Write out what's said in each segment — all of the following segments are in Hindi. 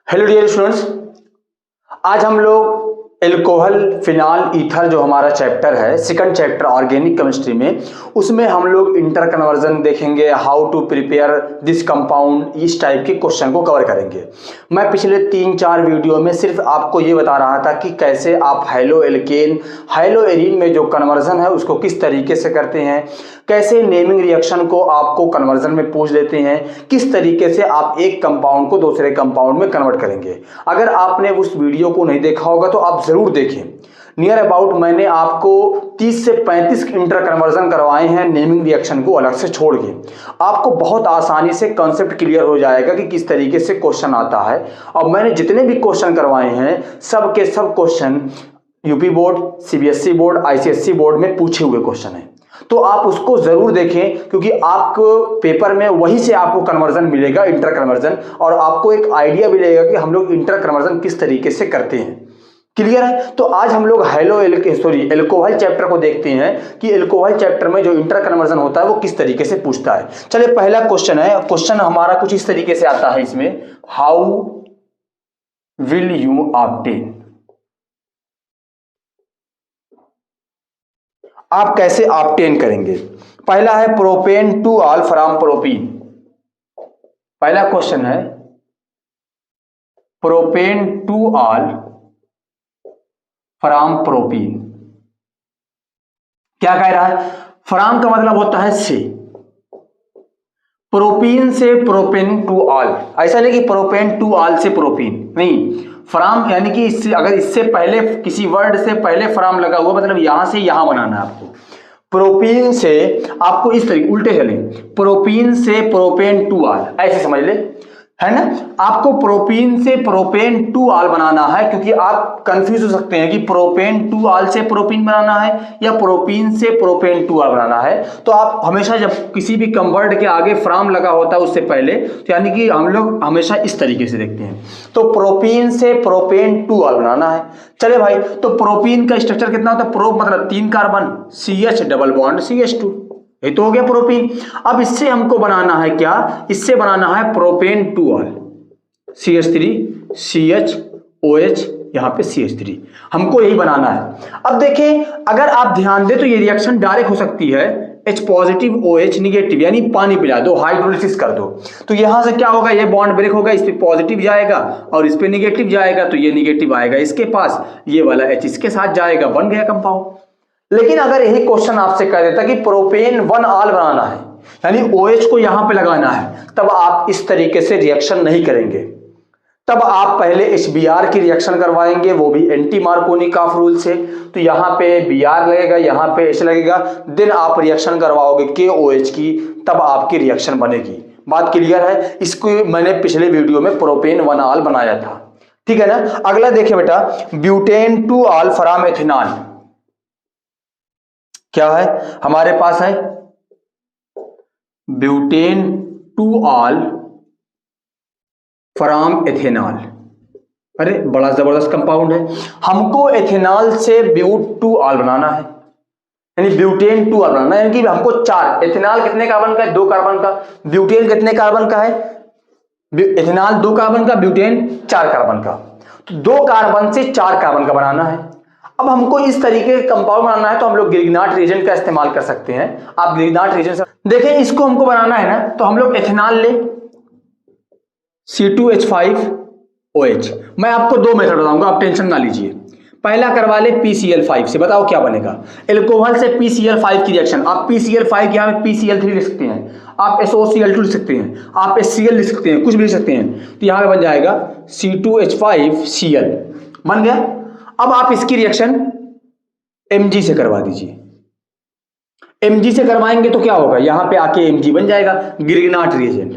हेलो डियर स्टूडेंट्स, आज हम लोग एल्कोहल फिनाल ईथर जो हमारा चैप्टर है, सेकंड चैप्टर ऑर्गेनिक केमिस्ट्री में, उसमें हम लोग इंटर कन्वर्जन देखेंगे, how to prepare this compound, इस टाइप के क्वेश्चन को कवर करेंगे। मैं पिछले 3-4 वीडियो में सिर्फ आपको ये बता रहा था कि कैसे आप हैलो एल्केन हैलो एरीन में जो कन्वर्जन है उसको किस तरीके से करते हैं, कैसे नेमिंग रिएक्शन को आपको कन्वर्जन में पूछ लेते हैं, किस तरीके से आप एक कंपाउंड को दूसरे कंपाउंड में कन्वर्ट करेंगे। अगर आपने उस वीडियो को नहीं देखा होगा तो आप जरूर देखें। नियर अबाउट मैंने आपको 30 से 35 इंटर कन्वर्जन करवाए हैं नेमिंग रिएक्शन को अलग से छोड़ के। आपको बहुत आसानी से कॉन्सेप्ट क्लियर हो जाएगा कि किस तरीके से क्वेश्चन आता है। और मैंने जितने भी क्वेश्चन करवाए हैं सब के सब question UP board, CBSE board, ICSE board में पूछे हुए क्वेश्चन हैं, तो आप उसको जरूर देखें, क्योंकि आपको पेपर में वहीं से आपको कन्वर्जन मिलेगा, इंटर कन्वर्जन, और आपको एक आइडिया मिलेगा कि हम लोग इंटर कन्वर्जन किस तरीके से करते हैं। क्लियर है? तो आज हम लोग एल्कोहल चैप्टर को देखते हैं कि एल्कोहल चैप्टर में जो इंटर कन्वर्जन होता है वो किस तरीके से पूछता है। चलिए, पहला क्वेश्चन है। क्वेश्चन हमारा कुछ इस तरीके से आता है इसमें, हाउ विल यू ऑब्टेन, आप कैसे ऑब्टेन करेंगे। पहला है propane two all from propene. पहला क्वेश्चन है propane two all from propene. क्या कह रहा है? फ्रॉम का मतलब होता है से, प्रोपीन से प्रोपेन टू ऑल। ऐसा नहीं कि प्रोपेन टू ऑल से प्रोपीन, नहीं, फ्रॉम यानी कि इससे, अगर इससे पहले किसी वर्ड से पहले फ्रॉम लगा हुआ मतलब यहां से यहां बनाना है आपको। प्रोपीन से आपको इस तरीके उल्टे चले, प्रोपीन से प्रोपेन टू ऑल, ऐसे समझ ले, है ना। आपको प्रोपीन से प्रोपेन टू ऑल बनाना है, क्योंकि आप कंफ्यूज हो सकते हैं कि प्रोपेन टू ऑल से प्रोपीन बनाना है या प्रोपीन से प्रोपेन टू ऑल बनाना है। तो आप हमेशा जब किसी भी कंवर्ट के आगे फ्रॉम लगा होता है उससे पहले, तो यानी कि हम लोग हमेशा इस तरीके से देखते हैं। तो प्रोपीन से प्रोपेन टू ऑल बनाना है। चले भाई, तो प्रोपीन का स्ट्रक्चर कितना होता है? प्रो मतलब 3 carbon, CH double bond CH2, ये तो हो गया प्रोपीन। अब इससे हमको बनाना है क्या? इससे बनाना है propane two all, CH3 CHOH, यहां पे CH3, हमको यही बनाना है। अब देखें, अगर आप ध्यान दें तो ये रिएक्शन डायरेक्ट हो सकती है, H पॉजिटिव OH निगेटिव, यानी पानी पिला दो, हाइड्रोलिसिस कर दो, तो यहां से क्या होगा? ये बॉन्ड ब्रेक होगा, इस पे पॉजिटिव जाएगा और इस पे निगेटिव जाएगा, तो ये निगेटिव आएगा इसके पास, ये वाला H इसके साथ जाएगा, बन गया कंपाउंड। लेकिन अगर यही क्वेश्चन आपसे कह देता कि प्रोपेन 1 ऑल बनाना है, यानी OH को यहां पे लगाना है, तब आप इस तरीके से रिएक्शन नहीं करेंगे। तब आप पहले HBr की रिएक्शन करवाएंगे, वो भी एंटी मार्कोनिकॉफ रूल से। तो यहां पे Br लगेगा, यहां पे H लगेगा, देन आप रिएक्शन करवाओगे KOH की, तब आपकी रिएक्शन बनेगी। बात क्लियर है? इसको मैंने पिछले वीडियो में प्रोपेन 1 ऑल बनाया था, ठीक है ना। अगला देखिए बेटा, butane two all from ethanol. क्या है हमारे पास? है butane two all from ethanol. अरे बड़ा जबरदस्त कंपाउंड है। हमको एथेनॉल से ब्यूट टू ऑल बनाना है, यानी ब्यूटेन टू ऑल बनाना है, यानी कि हमको 4, एथेनॉल कितने कार्बन का है? 2 कार्बन का। ब्यूटेन कितने कार्बन का है? एथेनॉल 2 कार्बन का, ब्यूटेन 4 कार्बन का। तो 2 कार्बन से 4 कार्बन का बनाना है। अब हमको इस तरीके का कंपाउंड बनाना है, तो हम लोग ग्रिग्नाट रिएजेंट का इस्तेमाल कर सकते हैं। आप ग्रिग्नाट रिएजेंट से देखें, इसको हमको बनाना है ना, तो हम लोग एथेनॉल ले, C2H5OH। मैं आपको 2 मेथड बताऊंगा, आप टेंशन ना लीजिए। पहला करवा ले PCl5 से, बताओ क्या बनेगा। एल्कोहल से PCl5 की रिएक्शन, आप PCl5 यहाँ पे PCl3 लिख सकते हैं, आप SOCl2 लिख सकते हैं, आप HCl लिख सकते हैं, कुछ भी लिख सकते हैं। तो यहाँ पे बन जाएगा C2H5Cl, बन गया। अब आप इसकी रिएक्शन Mg से करवा दीजिए। Mg से करवाएंगे तो क्या होगा? यहां पे आके Mg बन जाएगा, ग्रिग्नाट रिएजेंट,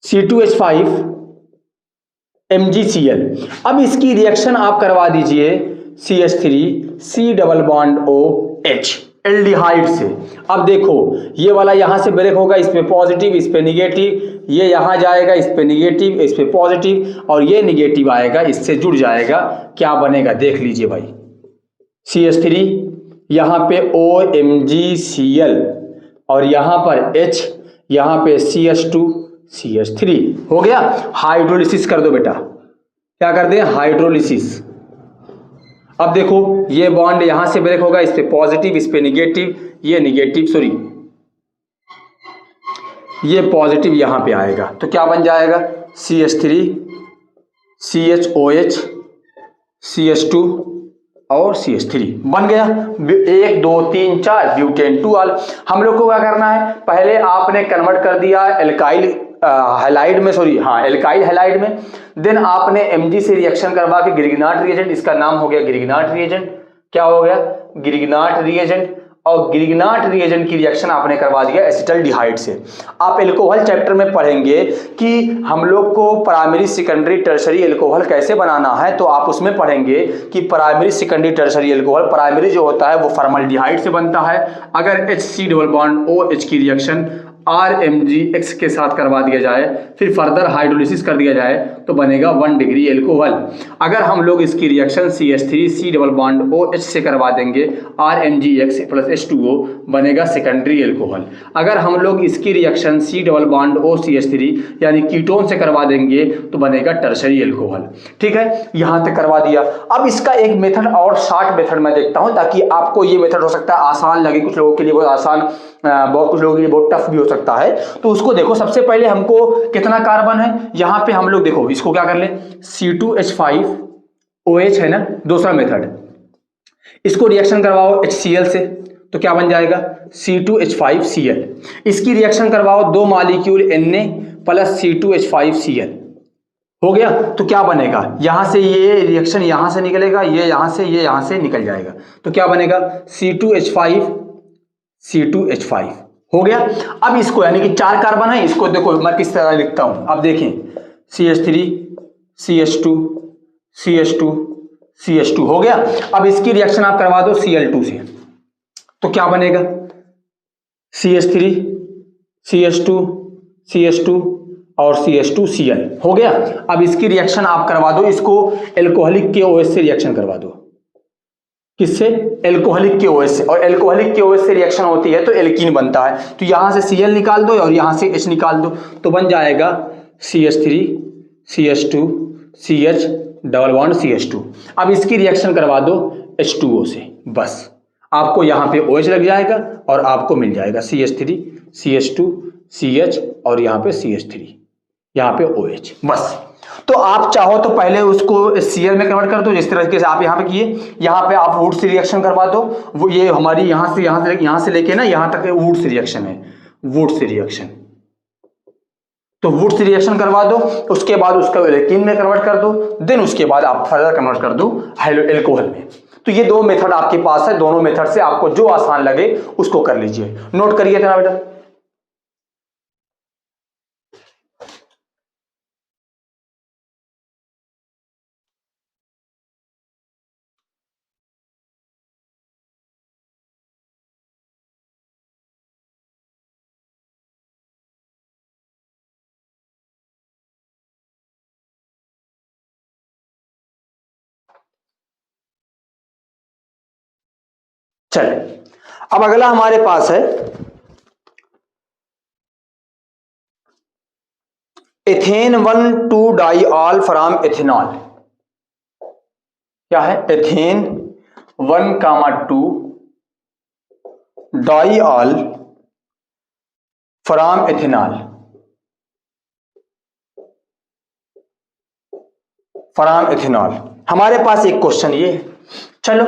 C2H5 MgCl। अब इसकी रिएक्शन आप करवा दीजिए CH3 C double bond OH aldehyde से। अब देखो, ये वाला यहां से ब्रेक होगा, इस पे पॉजिटिव, इस पे निगेटिव, ये यहां जाएगा, इस पे निगेटिव, इस पे पॉजिटिव, और ये निगेटिव आएगा, इससे जुड़ जाएगा। क्या बनेगा देख लीजिए भाई, CH3 यहां पे OMgCl और यहाँ पर H, यहाँ पे CH2 CH3 हो गया। हाइड्रोलिसिस कर दो बेटा, क्या कर दें, हाइड्रोलिसिस। अब देखो ये बॉन्ड यहां से ब्रेक होगा, इस पे पॉजिटिव, इस पे निगेटिव, ये निगेटिव, सॉरी ये पॉजिटिव यहां पे आएगा, तो क्या बन जाएगा, CH3 CHOH CH2 और CH3 बन गया। 1 2 3 4 ब्यूटेन 2 ऑल। हम लोग को क्या करना है, पहले आपने कन्वर्ट कर दिया एल्काइल हैलाइड में, सॉरी हाँ एल्काइल हैलाइड में, देन आपने Mg से रिएक्शन करवा के ग्रिग्नाट रिएजेंट, इसका नाम हो गया ग्रिग्नाट रिएजेंट। क्या हो गया, ग्रिग्नाट रिएजेंट। और ग्रिग्नाट रिएजेंट की रिएक्शन आपने करवा दिया एसिटल्डिहाइड से। आप एल्कोहल चैप्टर में पढ़ेंगे कि हम लोग को प्राइमरी सेकेंडरी टर्शरी एल्कोहल कैसे बनाना है, तो आप उसमें पढ़ेंगे कि primary secondary tertiary alcohol, primary जो होता है वो फॉर्मल्डिहाइड से बनता है। अगर HC डबल बॉन्ड OH की रिएक्शन RMgX के साथ करवा दिया जाए, फिर फर्दर हाइड्रोलिसिस कर दिया जाए, तो बनेगा 1 डिग्री एल्कोहल। अगर हम लोग इसकी reaction CH3C double bond OH से करवा देंगे, RMgX प्लस H2O बनेगा सेकेंडरी एल्कोहल। अगर हम लोग इसकी reaction C double bond OCH3 यानी कीटोन से करवा देंगे, तो बनेगा टर्शरी एल्कोहल। ठीक है, यहां तक करवा दिया। अब इसका एक मेथड और शॉर्ट मेथड मैं देखता हूं, ताकि आपको ये मेथड हो सकता है आसान लगे, कुछ लोगों के लिए बहुत आसान, बहुत कुछ लोगों के लिए बहुत टफ भी हो सकता है। तो उसको देखो, सबसे पहले हमको कितना कार्बन है, यहां पे हम लोग देखो इसको क्या कर ले, C2H5OH है ना, दूसरा मेथड, इसको रिएक्शन करवाओ HCl से, तो क्या बन जाएगा, C2H5Cl। इसकी रिएक्शन करवाओ 2 मॉलिक्यूल Na प्लस C2H5Cl, हो गया। तो क्या बनेगा, यहां से ये रिएक्शन यहां से निकलेगा, ये यहां से निकल जाएगा, तो क्या बनेगा, C2H5 हो गया। अब इसको यानी कि 4 कार्बन है, इसको देखो मैं किस तरह लिखता हूं, अब देखें CH3 CH2 CH2 CH2 हो गया। अब इसकी रिएक्शन आप करवा दो Cl2 से, तो क्या बनेगा, CH3 CH2 CH2 और CH2Cl हो गया। अब इसकी रिएक्शन आप करवा दो, इसको एल्कोहलिक के OH से रिएक्शन करवा दो, किससे, एल्कोहलिक के OH से, और एल्कोहलिक के OH से रिएक्शन होती है तो एल्कीन बनता है, तो यहां से Cl निकाल दो और यहां से H निकाल दो, तो बन जाएगा CH3 CH2 CH double bond CH2। अब इसकी रिएक्शन करवा दो H2O से, बस आपको यहां पे OH लग जाएगा और आपको मिल जाएगा CH3 CH2 CH और यहां पे CH3, यहां पे OH, बस। तो आप चाहो तो पहले उसको Cl में कन्वर्ट कर दो, जिस तरीके से आप यहाँ पे किए, यहाँ पे आप वुड से रिएक्शन करवा दो, वो ये हमारी यहाँ से लेके ना यहाँ तक वुड से रिएक्शन है, वुड से रिएक्शन, तो वुड से रिएक्शन करवा दो, उसके बाद उसका एल्कीन में कन्वर्ट कर दो, देन उसके बाद आप फर्दर कन्वर्ट कर दो एल्कोहल में। तो ये 2 मेथड आपके पास है, दोनों मेथड से आपको जो आसान लगे उसको कर लीजिए। नोट करिए ना बेटा। चले, अब अगला हमारे पास है एथेन 1,2 डाइऑल फ्रॉम एथेनॉल। क्या है, ethane 1,2 diol from ethanol, from ethanol. हमारे पास एक क्वेश्चन ये है, चलो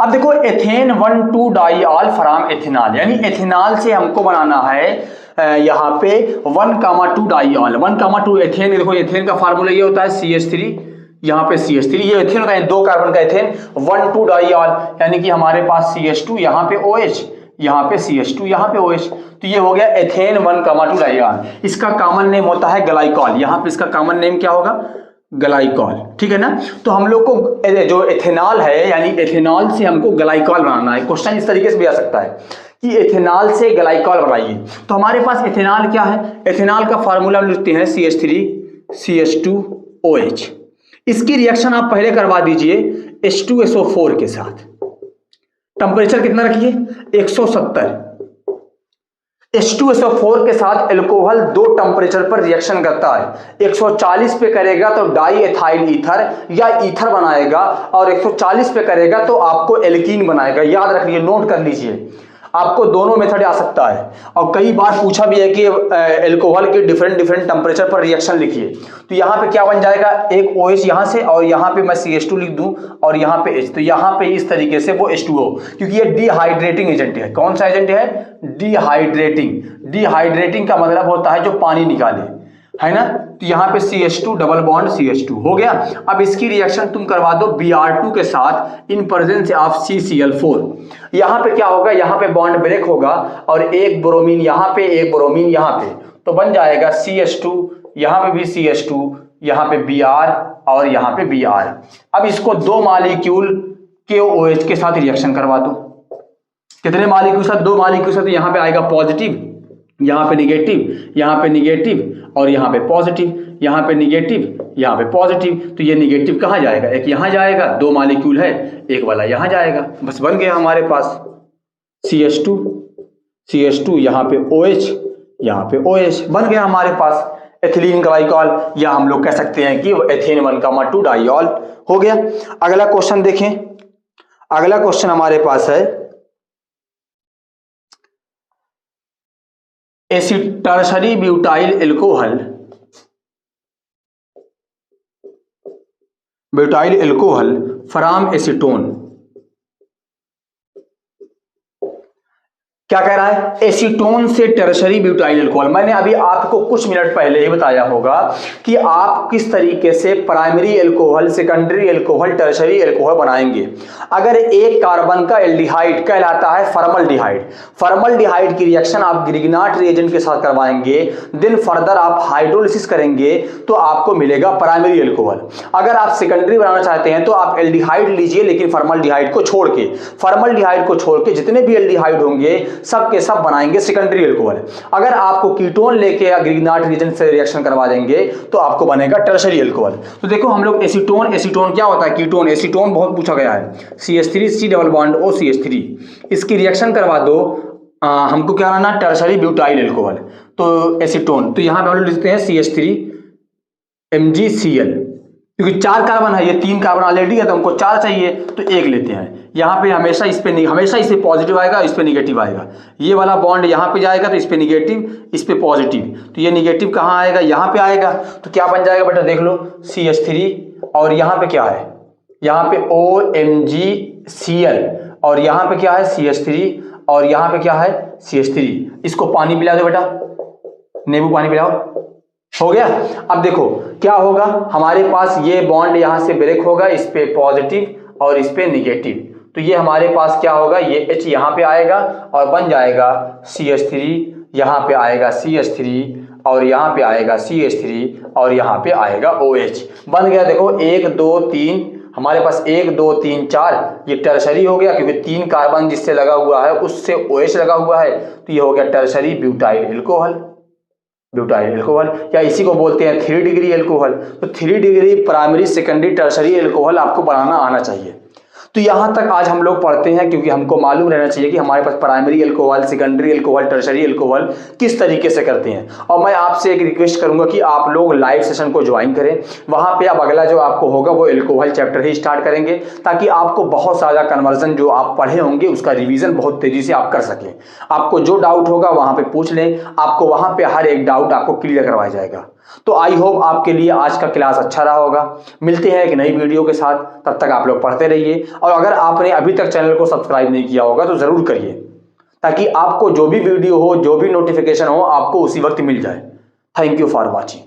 अब देखो एथेन 1,2 डाइऑल फ्रॉम एथेनॉल, यानी एथेनॉल से हमको बनाना है यहाँ पे 1,2 डाइऑल। 1,2 एथेन, देखो एथेन का फार्मूला ये होता है CH3, यहाँ पे CH3, ये एथेन होता है 2 कार्बन का एथेन, 1,2 डाइऑल, यानी कि हमारे पास CH2 यहाँ पे OH, यहाँ पे CH2 यहाँ पे OH, तो ये हो गया एथेन 1,2 डाइऑल। इसका कॉमन नेम होता है ग्लाइकॉल, यहाँ पे इसका कॉमन नेम क्या होगा, ग्लाइकॉल, ठीक है ना। तो हम लोग को जो एथेनॉल है, यानी एथेनॉल से हमको ग्लाइकॉल बनाना है। क्वेश्चन इस तरीके से भी आ सकता है कि एथेनॉल से ग्लाइकॉल बनाइए, तो हमारे पास एथेनॉल क्या है, एथेनॉल का फार्मूला लिखते हैं CH3 CH2OH। इसकी रिएक्शन आप पहले करवा दीजिए H2SO4 के साथ। टेम्परेचर कितना रखिए, 170। H2SO4 के साथ एल्कोहल 2 टेम्परेचर पर रिएक्शन करता है। 140 पे करेगा तो डाई एथाइल ईथर या ईथर बनाएगा, और 140 पे करेगा तो आपको एल्कीन बनाएगा। याद रखिए, नोट कर लीजिए, आपको दोनों मेथड आ सकता है। और कई बार पूछा भी है कि एल्कोहल के डिफरेंट टेम्परेचर पर रिएक्शन लिखिए। तो यहाँ पे क्या बन जाएगा, एक OH यहाँ से, और यहाँ पे मैं CH2 लिख दूं, और यहाँ पे H, तो यहाँ पे इस तरीके से वो H2O, क्योंकि ये डिहाइड्रेटिंग एजेंट है। कौन सा एजेंट है, डिहाइड्रेटिंग। डिहाइड्रेटिंग का मतलब होता है जो पानी निकाले, है ना। तो यहाँ पे CH2 डबल बॉन्ड CH2 हो गया। अब इसकी रिएक्शन तुम करवा दो Br2 के साथ इन प्रेजेंस ऑफ CCl4। यहाँ पे क्या होगा, यहाँ पे बॉन्ड ब्रेक होगा, और एक ब्रोमीन यहाँ पे, एक ब्रोमीन यहाँ पे, तो बन जाएगा CH2, यहाँ पे भी CH2, यहाँ पे Br और यहाँ पे Br। अब इसको 2 मॉलिक्यूल के OH के साथ रिएक्शन करवा दो। कितने मॉलिक्यूल साथ, 2 मॉलिक्यूल साथ। यहाँ पे आएगा पॉजिटिव, यहाँ पे निगेटिव, यहाँ पे निगेटिव, और यहाँ पे पॉजिटिव, यहाँ पे निगेटिव, यहाँ पे पॉजिटिव। तो ये निगेटिव कहाँ जाएगा, एक यहाँ जाएगा, 2 मॉलिक्यूल है, एक वाला यहाँ जाएगा। बस बन गया हमारे पास CH2 यहाँ पे OH, यहाँ पे OH, बन गया हमारे पास एथिलीन ग्लाइकॉल, या हम लोग कह सकते हैं कि एथेन 1,2 डाइऑल हो गया। अगला क्वेश्चन देखें। अगला क्वेश्चन हमारे पास है tertiary butyl alcohol from acetone. क्या कह रहा है, एसीटोन से टर्शरी ब्यूटाइल एल्कोहल। मैंने अभी आपको कुछ मिनट पहले ही बताया होगा कि आप किस तरीके से primary alcohol, secondary alcohol, tertiary alcohol बनाएंगे। अगर एक कार्बन का एल्डिहाइड कहलाता है फॉर्मल्डिहाइड। फॉर्मल्डिहाइड की रिएक्शन आप ग्रिग्नाट रिएजेंट के साथ करवाएंगे, देन फर्दर आप हाइड्रोलिसिस करेंगे तो आपको मिलेगा प्राइमरी एल्कोहल। अगर आप सेकेंडरी बनाना चाहते हैं तो आप एल्डिहाइड लीजिए, लेकिन फॉर्मल्डिहाइड को छोड़ के जितने भी एल्डिहाइड होंगे सब के सब बनाएंगे सेकेंडरी एल्कोहल। अगर आपको कीटोन लेके या ग्रिग्नाट रिएजेंट से रिएक्शन करवा देंगे तो आपको बनेगा टर्शरी एल्कोहल। तो देखो हम लोग एसीटोन क्या होता है, कीटोन, एसीटोन बहुत पूछा गया है। CH3 C double bond O CH3, इसकी रिएक्शन करवा दो, हमको क्या लाना, टर्शरी ब्यूटाइल एल्कोहल। तो एसीटोन, तो यहां पे हम लोग लिखते हैं CH3 MgCl, क्योंकि 4 कार्बन है, ये 3 कार्बन ऑलरेडी है तो हमको 4 चाहिए, तो 1 लेते हैं। यहाँ पे हमेशा इस पे पॉजिटिव आएगा, इस पे निगेटिव आएगा। ये वाला बॉन्ड यहाँ पे जाएगा तो इस पे निगेटिव, इस पे पॉजिटिव, तो ये निगेटिव कहाँ आएगा, यहाँ पे आएगा। तो क्या बन जाएगा बेटा, देख लो CH3, और यहाँ पे क्या है, यहाँ पे OMgCl, और यहाँ पे क्या है CH3, और यहाँ पे क्या है CH3। इसको पानी पिला दो बेटा, नींबू पानी पिलाओ, हो गया। अब देखो क्या होगा, हमारे पास ये बॉन्ड यहां से ब्रेक होगा, इस पे पॉजिटिव और इस पे निगेटिव, तो ये हमारे पास क्या होगा, ये H यहां पे आएगा और बन जाएगा CH3, यहां पे आएगा CH3, और यहां पे आएगा CH3, और यहां पे आएगा OH। बन गया, देखो 1 2 3, हमारे पास 1 2 3 4, ये टर्शरी हो गया, क्योंकि 3 कार्बन जिससे लगा हुआ है उससे OH लगा हुआ है, तो ये हो गया टर्शरी ब्यूटाइल एल्कोहल। या इसी को बोलते हैं 3 डिग्री एल्कोहल। तो 3 degree primary, secondary, tertiary alcohol आपको बनाना आना चाहिए। तो यहां तक आज हम लोग पढ़ते हैं, क्योंकि हमको मालूम रहना चाहिए कि हमारे पास primary alcohol, secondary alcohol, tertiary alcohol किस तरीके से करते हैं। और मैं आपसे एक रिक्वेस्ट करूंगा कि आप लोग लाइव सेशन को ज्वाइन करें, वहां पे अब अगला जो आपको होगा वो एल्कोहल चैप्टर ही स्टार्ट करेंगे, ताकि आपको बहुत सारा कन्वर्जन जो आप पढ़े होंगे उसका रिवीजन बहुत तेजी से आप कर सकें। आपको जो डाउट होगा वहां पे पूछ लें, आपको वहां पे हर एक डाउट आपको क्लियर करवाया जाएगा। तो आई होप आपके लिए आज का क्लास अच्छा रहा होगा। मिलते हैं एक नई वीडियो के साथ, तब तक आप लोग पढ़ते रहिए। और अगर आपने अभी तक चैनल को सब्सक्राइब नहीं किया होगा तो जरूर करिए, ताकि आपको जो भी वीडियो हो, जो भी नोटिफिकेशन हो, आपको उसी वक्त मिल जाए। Thank you for watching.